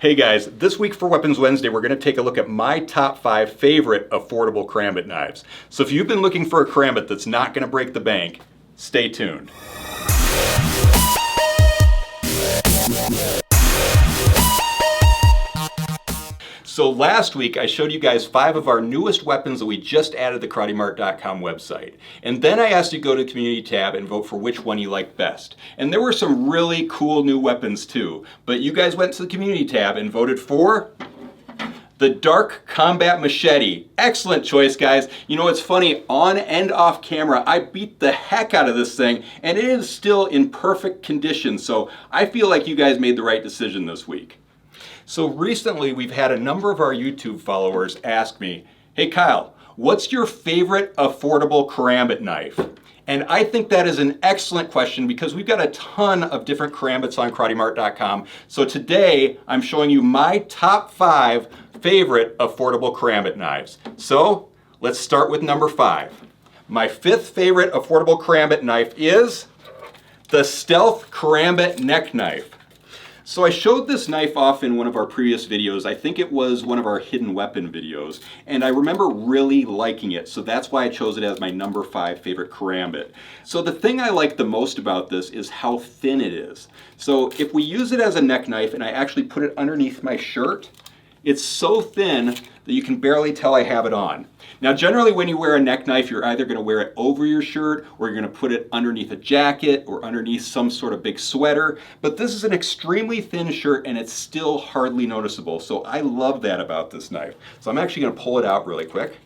Hey guys, this week for Weapons Wednesday, we're going to take a look at my top 5 favorite affordable karambit knives. So if you've been looking for a karambit that's not going to break the bank, stay tuned. So last week I showed you guys 5 of our newest weapons that we just added to the KarateMart.com website. And then I asked you to go to the community tab and vote for which one you liked best. And there were some really cool new weapons too. But you guys went to the community tab and voted for the Dark Combat Machete. Excellent choice, guys. You know, it's funny, on and off camera, I beat the heck out of this thing and it is still in perfect condition. So I feel like you guys made the right decision this week. So recently we've had a number of our YouTube followers ask me, hey Kyle, what's your favorite affordable karambit knife? And I think that is an excellent question because we've got a ton of different karambits on KarateMart.com. So today I'm showing you my top 5 favorite affordable karambit knives. So let's start with number 5. My 5th favorite affordable karambit knife is the Stealth Karambit Neck Knife. So I showed this knife off in one of our previous videos. I think it was one of our hidden weapon videos, and I remember really liking it, so that's why I chose it as my number 5 favorite karambit. So the thing I like the most about this is how thin it is. So if we use it as a neck knife and I actually put it underneath my shirt, it's so thin that you can barely tell I have it on. Now generally when you wear a neck knife, you're either going to wear it over your shirt or you're going to put it underneath a jacket or underneath some sort of big sweater. But this is an extremely thin shirt and it's still hardly noticeable. So I love that about this knife. So I'm actually going to pull it out really quick.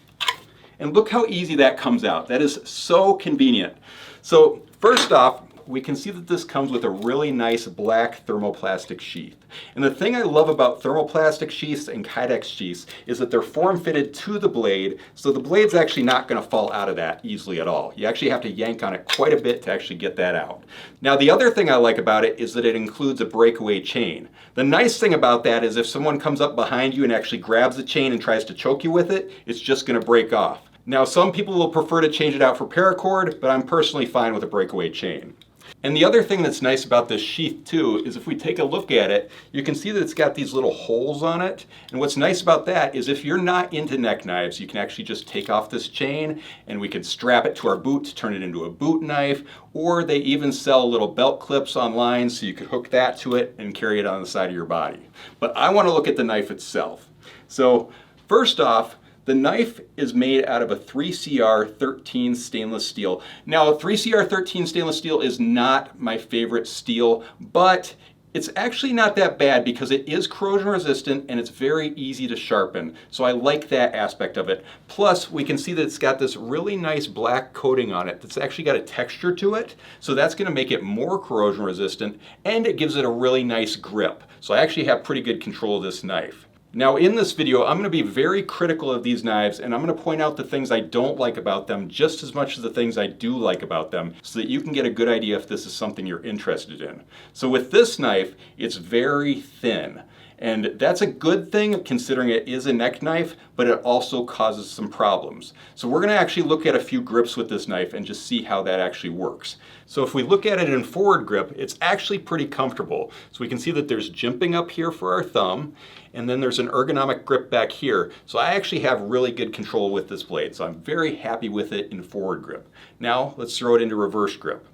And look how easy that comes out. That is so convenient. So first off, we can see that this comes with a really nice black thermoplastic sheath. And the thing I love about thermoplastic sheaths and Kydex sheaths is that they're form-fitted to the blade, so the blade's actually not going to fall out of that easily at all. You actually have to yank on it quite a bit to actually get that out. Now the other thing I like about it is that it includes a breakaway chain. The nice thing about that is if someone comes up behind you and actually grabs the chain and tries to choke you with it, it's just going to break off. Now some people will prefer to change it out for paracord, but I'm personally fine with a breakaway chain. And the other thing that's nice about this sheath too is if we take a look at it, you can see that it's got these little holes on it. And what's nice about that is if you're not into neck knives, you can actually just take off this chain and we can strap it to our boot to turn it into a boot knife, or they even sell little belt clips online so you could hook that to it and carry it on the side of your body. But I want to look at the knife itself. So first off, the knife is made out of a 3CR13 stainless steel. Now, 3CR13 stainless steel is not my favorite steel, but it's actually not that bad because it is corrosion resistant and it's very easy to sharpen. So I like that aspect of it. Plus, we can see that it's got this really nice black coating on it that's actually got a texture to it. So that's going to make it more corrosion resistant and it gives it a really nice grip. So I actually have pretty good control of this knife. Now in this video, I'm going to be very critical of these knives and I'm going to point out the things I don't like about them just as much as the things I do like about them so that you can get a good idea if this is something you're interested in. So with this knife, it's very thin. And that's a good thing considering it is a neck knife, but it also causes some problems. So we're going to actually look at a few grips with this knife and just see how that actually works. So if we look at it in forward grip, it's actually pretty comfortable. So we can see that there's jimping up here for our thumb, and then there's an ergonomic grip back here. So I actually have really good control with this blade. So I'm very happy with it in forward grip. Now let's throw it into reverse grip.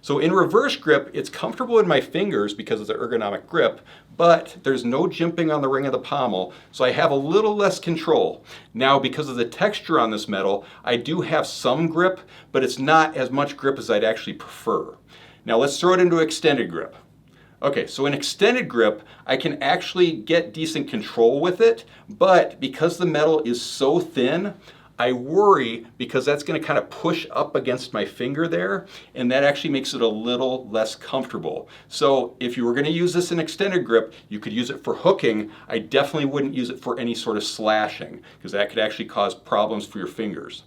So in reverse grip, it's comfortable in my fingers because of the ergonomic grip, but there's no jimping on the ring of the pommel, so I have a little less control. Now, because of the texture on this metal, I do have some grip, but it's not as much grip as I'd actually prefer. Now let's throw it into extended grip. Okay, so in extended grip, I can actually get decent control with it, but because the metal is so thin, I worry because that's going to kind of push up against my finger there, and that actually makes it a little less comfortable. So if you were going to use this in extended grip, you could use it for hooking. I definitely wouldn't use it for any sort of slashing because that could actually cause problems for your fingers.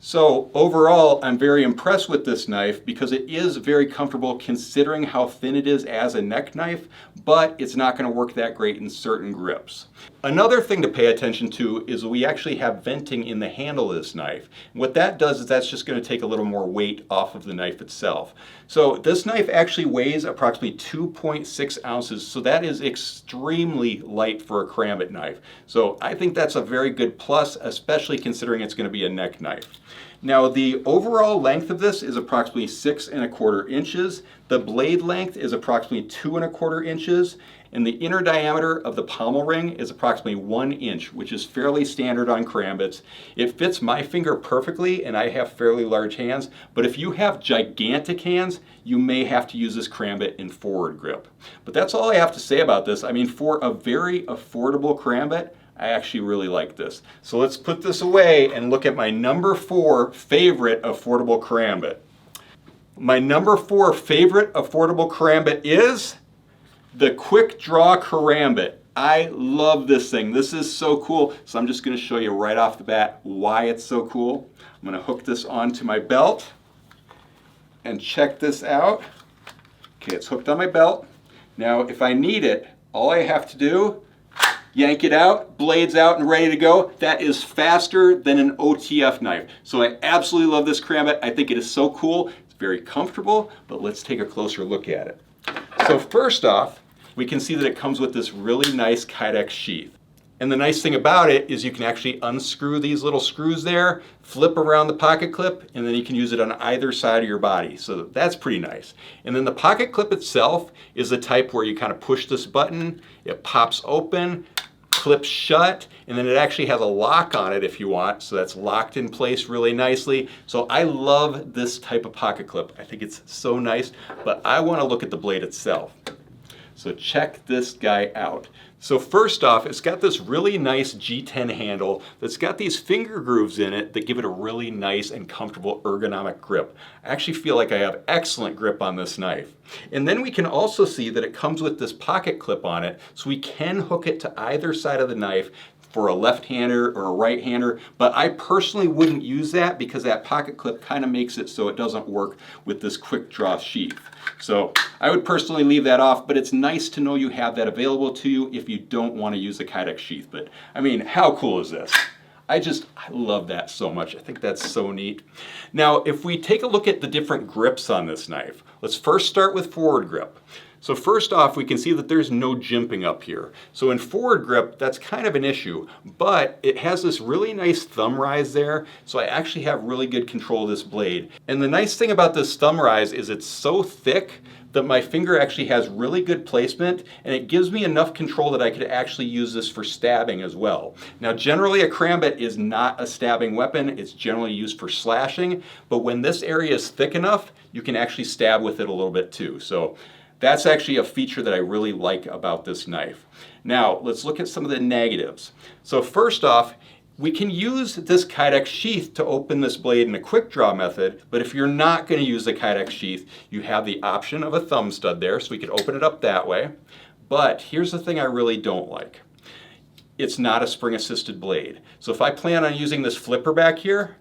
So overall, I'm very impressed with this knife because it is very comfortable considering how thin it is as a neck knife, but it's not going to work that great in certain grips. Another thing to pay attention to is we actually have venting in the handle of this knife. And what that does is that's just going to take a little more weight off of the knife itself. So this knife actually weighs approximately 2.6 ounces, so that is extremely light for a karambit knife. So I think that's a very good plus, especially considering it's going to be a neck knife. Now the overall length of this is approximately 6¼ inches. The blade length is approximately 2¼ inches. And the inner diameter of the pommel ring is approximately 1 inch, which is fairly standard on karambits. It fits my finger perfectly, and I have fairly large hands, but if you have gigantic hands, you may have to use this karambit in forward grip. But that's all I have to say about this. I mean, for a very affordable karambit, I actually really like this. So let's put this away and look at my number 4 favorite affordable karambit. My number 4 favorite affordable karambit is the Quick Draw Karambit. I love this thing. This is so cool. So I'm just going to show you right off the bat why it's so cool. I'm going to hook this onto my belt and check this out. Okay, it's hooked on my belt. Now, if I need it, all I have to do, yank it out, blades out and ready to go. That is faster than an OTF knife. So I absolutely love this karambit. I think it is so cool. It's very comfortable, but let's take a closer look at it. So first off, we can see that it comes with this really nice Kydex sheath. And the nice thing about it is you can actually unscrew these little screws there, flip around the pocket clip, and then you can use it on either side of your body. So that's pretty nice. And then the pocket clip itself is the type where you kind of push this button, it pops open, clips shut, and then it actually has a lock on it if you want, so that's locked in place really nicely. So I love this type of pocket clip. I think it's so nice, but I want to look at the blade itself. So check this guy out. So first off, it's got this really nice G10 handle that's got these finger grooves in it that give it a really nice and comfortable ergonomic grip. I actually feel like I have excellent grip on this knife. And then we can also see that it comes with this pocket clip on it, so we can hook it to either side of the knife for a left-hander or a right-hander, but I personally wouldn't use that because that pocket clip kind of makes it so it doesn't work with this quick draw sheath. So I would personally leave that off, but it's nice to know you have that available to you if you don't want to use the Kydex sheath. But I mean, how cool is this? I love that so much. I think that's so neat. Now, if we take a look at the different grips on this knife, let's first start with forward grip. So first off, we can see that there's no jimping up here. So in forward grip, that's kind of an issue, but it has this really nice thumb rise there, so I actually have really good control of this blade. And the nice thing about this thumb rise is it's so thick that my finger actually has really good placement, and it gives me enough control that I could actually use this for stabbing as well. Now generally a karambit is not a stabbing weapon, it's generally used for slashing, but when this area is thick enough, you can actually stab with it a little bit too. So that's actually a feature that I really like about this knife. Now, let's look at some of the negatives. So first off, we can use this Kydex sheath to open this blade in a quick draw method, but if you're not going to use the Kydex sheath, you have the option of a thumb stud there, so we can open it up that way. But here's the thing I really don't like. It's not a spring-assisted blade. So if I plan on using this flipper back here,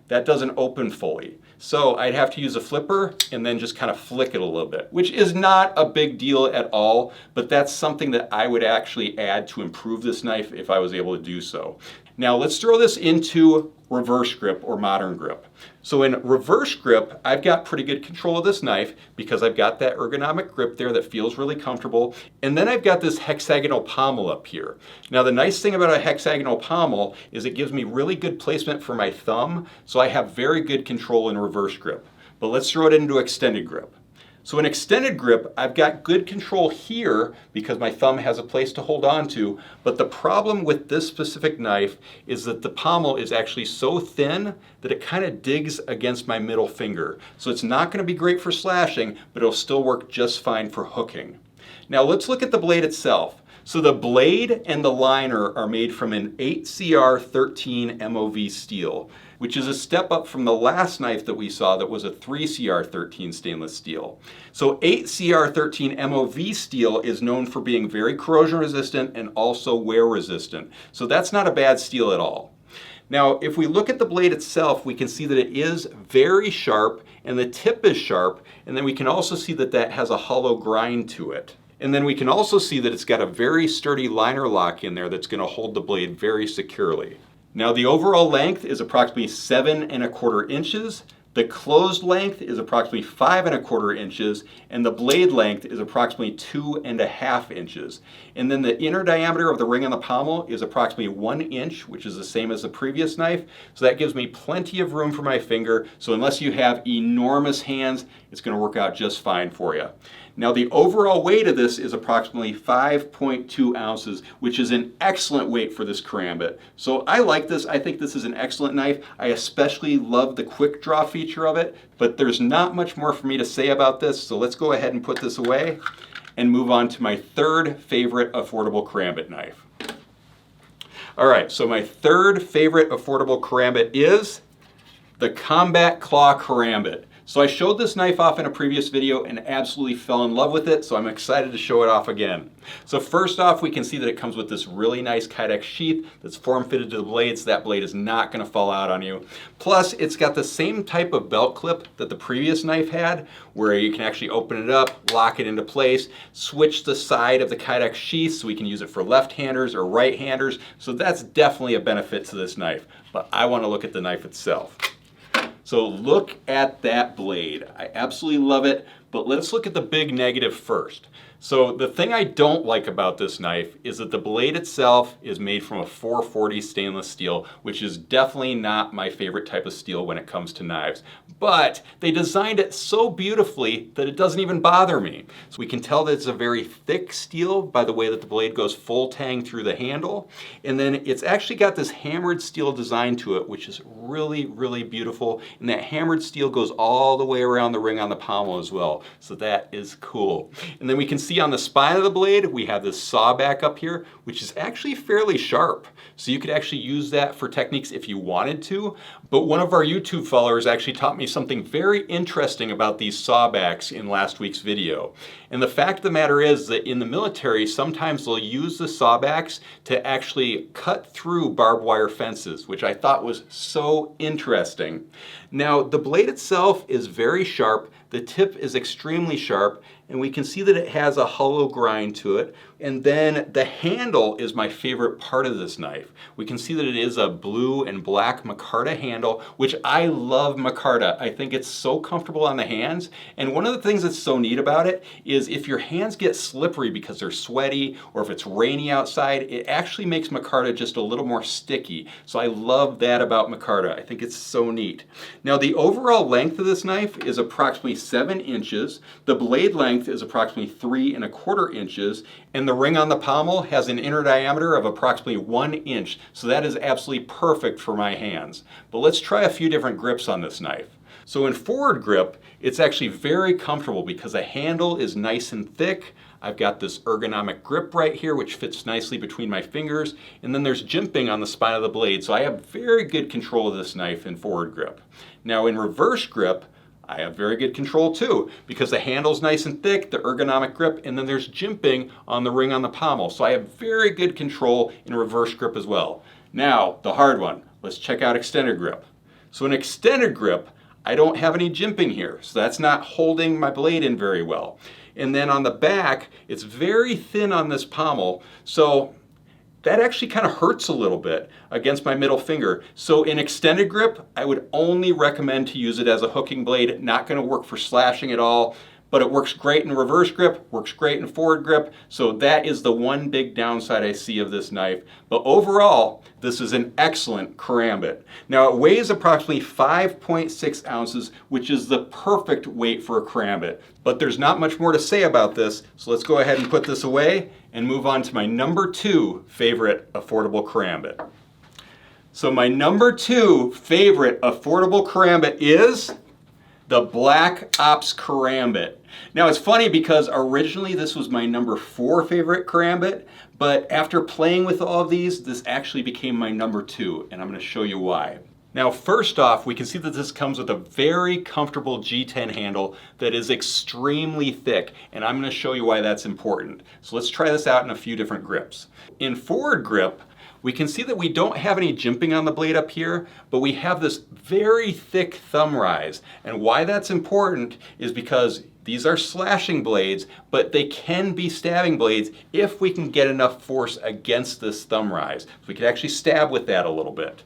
that doesn't open fully. So I'd have to use a flipper and then just kind of flick it a little bit, which is not a big deal at all, but that's something that I would actually add to improve this knife if I was able to do so. Now let's throw this into reverse grip or modern grip. So in reverse grip, I've got pretty good control of this knife because I've got that ergonomic grip there that feels really comfortable. And then I've got this hexagonal pommel up here. Now the nice thing about a hexagonal pommel is it gives me really good placement for my thumb, so I have very good control in reverse grip. But let's throw it into extended grip. So in extended grip, I've got good control here because my thumb has a place to hold on to, but the problem with this specific knife is that the pommel is actually so thin that it kind of digs against my middle finger. So it's not going to be great for slashing, but it'll still work just fine for hooking. Now let's look at the blade itself. So the blade and the liner are made from an 8CR13 MOV steel, which is a step up from the last knife that we saw that was a 3CR13 stainless steel. So 8CR13 MOV steel is known for being very corrosion resistant and also wear resistant. So that's not a bad steel at all. Now, if we look at the blade itself, we can see that it is very sharp and the tip is sharp, and then we can also see that that has a hollow grind to it. And then we can also see that it's got a very sturdy liner lock in there that's going to hold the blade very securely. Now, the overall length is approximately 7¼ inches. The closed length is approximately 5¼ inches, and the blade length is approximately 2½ inches. And then the inner diameter of the ring on the pommel is approximately 1 inch, which is the same as the previous knife. So that gives me plenty of room for my finger. So unless you have enormous hands, it's going to work out just fine for you. Now, the overall weight of this is approximately 5.2 ounces, which is an excellent weight for this karambit. So I like this. I think this is an excellent knife. I especially love the quick draw feature of it, but there's not much more for me to say about this. So let's go ahead and put this away and move on to my third favorite affordable karambit knife. All right, so my third favorite affordable karambit is the Combat Claw Karambit. So I showed this knife off in a previous video and absolutely fell in love with it, so I'm excited to show it off again. So first off, we can see that it comes with this really nice Kydex sheath that's form-fitted to the blade, so that blade is not going to fall out on you. Plus, it's got the same type of belt clip that the previous knife had, where you can actually open it up, lock it into place, switch the side of the Kydex sheath so we can use it for left-handers or right-handers, so that's definitely a benefit to this knife. But I want to look at the knife itself. So look at that blade. I absolutely love it, but let's look at the big negative first. So the thing I don't like about this knife is that the blade itself is made from a 440 stainless steel, which is definitely not my favorite type of steel when it comes to knives. But they designed it so beautifully that it doesn't even bother me. So we can tell that it's a very thick steel by the way that the blade goes full tang through the handle. And then it's actually got this hammered steel design to it, which is really, really beautiful. And that hammered steel goes all the way around the ring on the pommel as well. So that is cool. And then we can see on the spine of the blade, we have this saw back up here, which is actually fairly sharp. So you could actually use that for techniques if you wanted to. But one of our YouTube followers actually taught me something very interesting about these sawbacks in last week's video. And the fact of the matter is that in the military, sometimes they'll use the sawbacks to actually cut through barbed wire fences, which I thought was so interesting. Now, the blade itself is very sharp. The tip is extremely sharp, and we can see that it has a hollow grind to it. And then the handle is my favorite part of this knife. We can see that it is a blue and black micarta handle, which I love micarta. I think it's so comfortable on the hands. And one of the things that's so neat about it is if your hands get slippery because they're sweaty or if it's rainy outside, it actually makes micarta just a little more sticky. So I love that about micarta. I think it's so neat. Now, the overall length of this knife is approximately 7 inches. The blade length is approximately 3¼ inches, and the ring on the pommel has an inner diameter of approximately 1 inch, so that is absolutely perfect for my hands. But let's try a few different grips on this knife. So in forward grip, it's actually very comfortable because the handle is nice and thick. I've got this ergonomic grip right here, which fits nicely between my fingers, and then there's jimping on the spine of the blade, so I have very good control of this knife in forward grip. Now in reverse grip, I have very good control too, because the handle's nice and thick, the ergonomic grip, and then there's jimping on the ring on the pommel. So I have very good control in reverse grip as well. Now, the hard one. Let's check out extended grip. So in extended grip, I don't have any jimping here, so that's not holding my blade in very well. And then on the back, it's very thin on this pommel, so that actually kind of hurts a little bit against my middle finger. So in extended grip, I would only recommend to use it as a hooking blade. Not going to work for slashing at all, but it works great in reverse grip, works great in forward grip. So that is the one big downside I see of this knife. But overall, this is an excellent karambit. Now it weighs approximately 5.6 ounces, which is the perfect weight for a karambit. But there's not much more to say about this, so let's go ahead and put this away and move on to my number 2 favorite affordable karambit. So my number 2 favorite affordable karambit is the Black Ops Karambit. Now it's funny because originally this was my number 4 favorite karambit, but after playing with all of these, this actually became my number 2, and I'm going to show you why. Now first off, we can see that this comes with a very comfortable G10 handle that is extremely thick, and I'm going to show you why that's important. So let's try this out in a few different grips. In forward grip, We can see that we don't have any jimping on the blade up here, but we have this very thick thumb rise. And why that's important is because these are slashing blades, but they can be stabbing blades if we can get enough force against this thumb rise. So we can actually stab with that a little bit.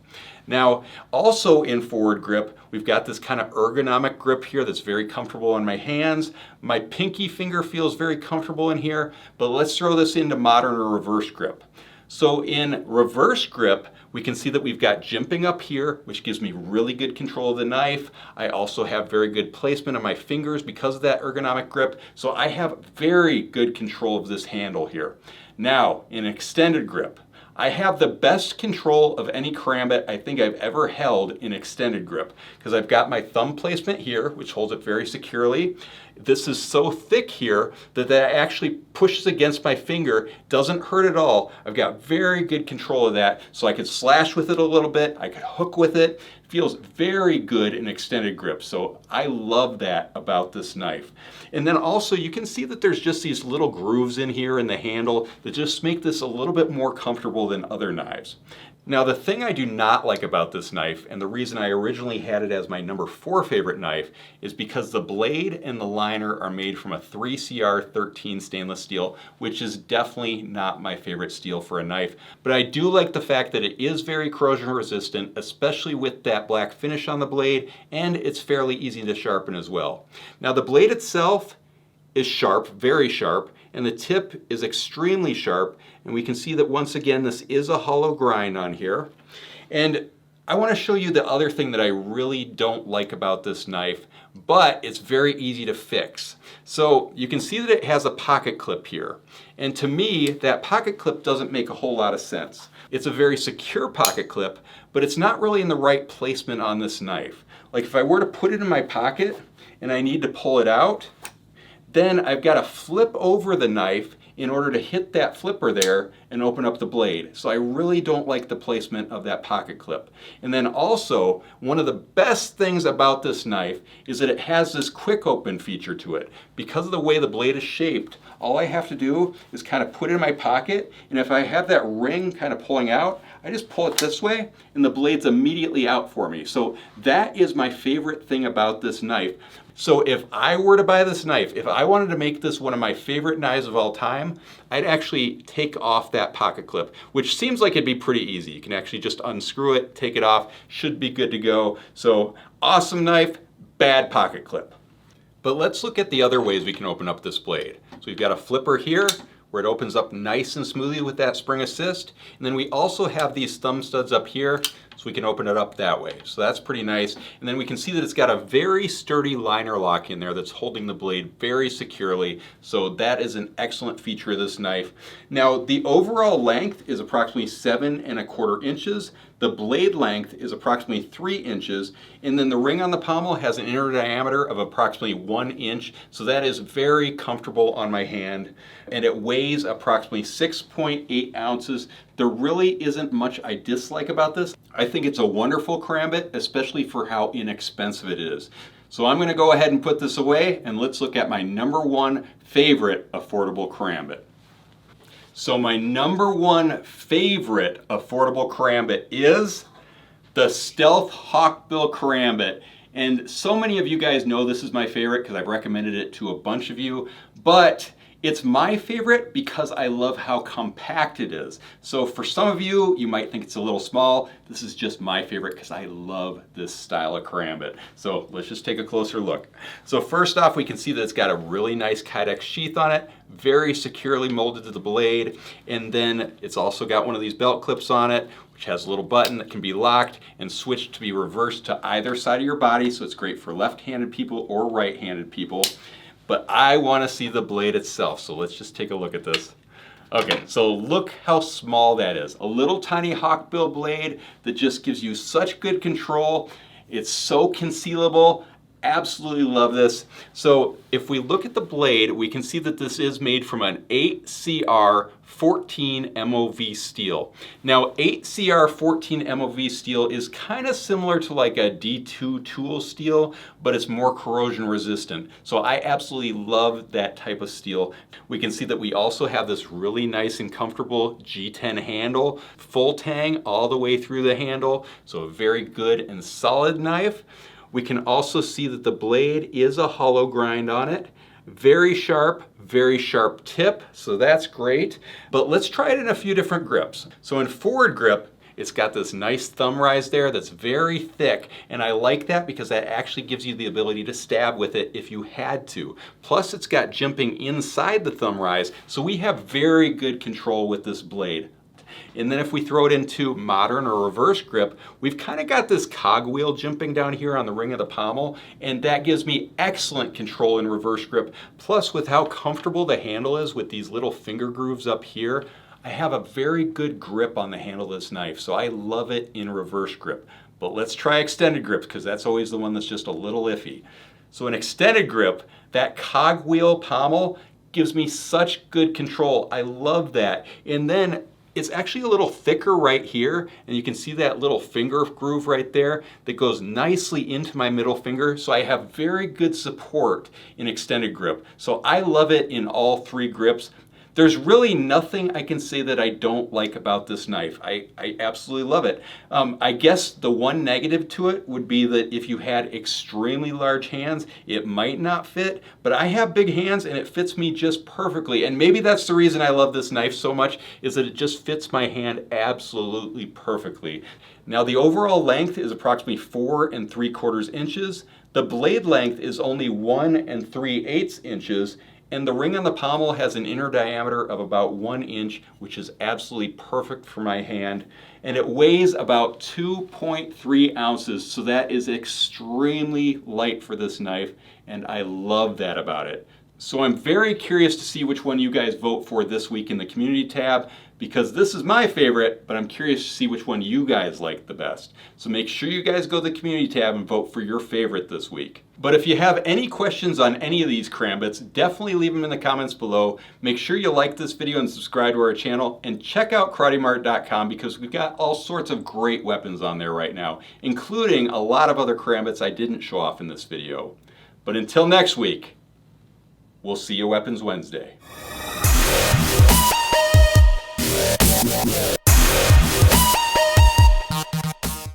Now, also in forward grip, we've got this kind of ergonomic grip here that's very comfortable on my hands. My pinky finger feels very comfortable in here, but let's throw this into modern or reverse grip. So in reverse grip, we can see that we've got jimping up here, which gives me really good control of the knife. I also have very good placement of my fingers because of that ergonomic grip. So I have very good control of this handle here. Now, in extended grip, I have the best control of any karambit I think I've ever held in extended grip, because I've got my thumb placement here, which holds it very securely. This is so thick here that actually pushes against my finger, doesn't hurt at all. I've got very good control of that, so I could slash with it a little bit, I could hook with it. It feels very good in extended grip, so I love that about this knife. And then also you can see that there's just these little grooves in here in the handle that just make this a little bit more comfortable than other knives. Now, the thing I do not like about this knife, and the reason I originally had it as my number 4 favorite knife, is because the blade and the liner are made from a 3CR13 stainless steel, which is definitely not my favorite steel for a knife. But I do like the fact that it is very corrosion resistant, especially with that black finish on the blade, and it's fairly easy to sharpen as well. Now, the blade itself is sharp, very sharp, and the tip is extremely sharp, and we can see that once again this is a hollow grind on here. And I want to show you the other thing that I really don't like about this knife, but it's very easy to fix. So you can see that it has a pocket clip here, and to me that pocket clip doesn't make a whole lot of sense. It's a very secure pocket clip, but it's not really in the right placement on this knife. Like if I were to put it in my pocket and I need to pull it out, then I've got to flip over the knife in order to hit that flipper there and open up the blade. So I really don't like the placement of that pocket clip. And then also, one of the best things about this knife is that it has this quick open feature to it. Because of the way the blade is shaped, all I have to do is kind of put it in my pocket, and if I have that ring kind of pulling out, I just pull it this way and the blade's immediately out for me. So that is my favorite thing about this knife. So if I were to buy this knife, if I wanted to make this one of my favorite knives of all time, I'd actually take off that pocket clip, which seems like it'd be pretty easy. You can actually just unscrew it, take it off, should be good to go. So awesome knife, bad pocket clip. But let's look at the other ways we can open up this blade. So we've got a flipper here where it opens up nice and smoothly with that spring assist. And then we also have these thumb studs up here, so we can open it up that way. So that's pretty nice. And then we can see that it's got a very sturdy liner lock in there that's holding the blade very securely. So that is an excellent feature of this knife. Now, the overall length is approximately 7¼ inches. The blade length is approximately 3 inches. And then the ring on the pommel has an inner diameter of approximately 1 inch. So that is very comfortable on my hand. And it weighs approximately 6.8 ounces. There really isn't much I dislike about this. I think it's a wonderful karambit, especially for how inexpensive it is. So I'm going to go ahead and put this away, and let's look at my number 1 favorite affordable karambit. So my number 1 favorite affordable karambit is the Stealth Hawkbill karambit. And so many of you guys know this is my favorite because I've recommended it to a bunch of you, but it's my favorite because I love how compact it is. So for some of you, you might think it's a little small. This is just my favorite because I love this style of karambit. So let's just take a closer look. So first off, we can see that it's got a really nice Kydex sheath on it, very securely molded to the blade. And then it's also got one of these belt clips on it, which has a little button that can be locked and switched to be reversed to either side of your body. So it's great for left-handed people or right-handed people. But I want to see the blade itself, so let's just take a look at this. Okay, so look how small that is. A little tiny Hawkbill blade that just gives you such good control. It's so concealable. absolutely love this. So if we look at the blade, we can see that this is made from an 8CR 14 MOV steel. Now 8CR 14 MOV steel is kind of similar to like a D2 tool steel, but it's more corrosion resistant. So I absolutely love that type of steel. We can see that we also have this really nice and comfortable G10 handle, full tang all the way through the handle. So a very good and solid knife. We can also see that the blade is a hollow grind on it. Very sharp tip, so that's great. But let's try it in a few different grips. So in forward grip, it's got this nice thumb rise there that's very thick, and I like that because that actually gives you the ability to stab with it if you had to. Plus it's got jimping inside the thumb rise, so we have very good control with this blade. And then if we throw it into modern or reverse grip, we've kind of got this cogwheel jimping down here on the ring of the pommel, and that gives me excellent control in reverse grip. Plus with how comfortable the handle is with these little finger grooves up here, I have a very good grip on the handle of this knife, so I love it in reverse grip. But let's try extended grips because that's always the one that's just a little iffy. So in extended grip, that cogwheel pommel gives me such good control. I love that. And then it's actually a little thicker right here, and you can see that little finger groove right there that goes nicely into my middle finger, so I have very good support in extended grip. So I love it in all three grips. There's really nothing I can say that I don't like about this knife. I absolutely love it. I guess the one negative to it would be that if you had extremely large hands, it might not fit, but I have big hands and it fits me just perfectly. And maybe that's the reason I love this knife so much, is that it just fits my hand absolutely perfectly. Now the overall length is approximately 4 3/4 inches. The blade length is only 1 3/8 inches. And the ring on the pommel has an inner diameter of about 1 inch, which is absolutely perfect for my hand. And it weighs about 2.3 ounces, so that is extremely light for this knife, and I love that about it. So I'm very curious to see which one you guys vote for this week in the community tab, because this is my favorite, but I'm curious to see which one you guys like the best. So make sure you guys go to the community tab and vote for your favorite this week. But if you have any questions on any of these karambits, definitely leave them in the comments below. Make sure you like this video and subscribe to our channel, and check out KarateMart.com because we've got all sorts of great weapons on there right now, including a lot of other karambits I didn't show off in this video. But until next week, we'll see you Weapons Wednesday.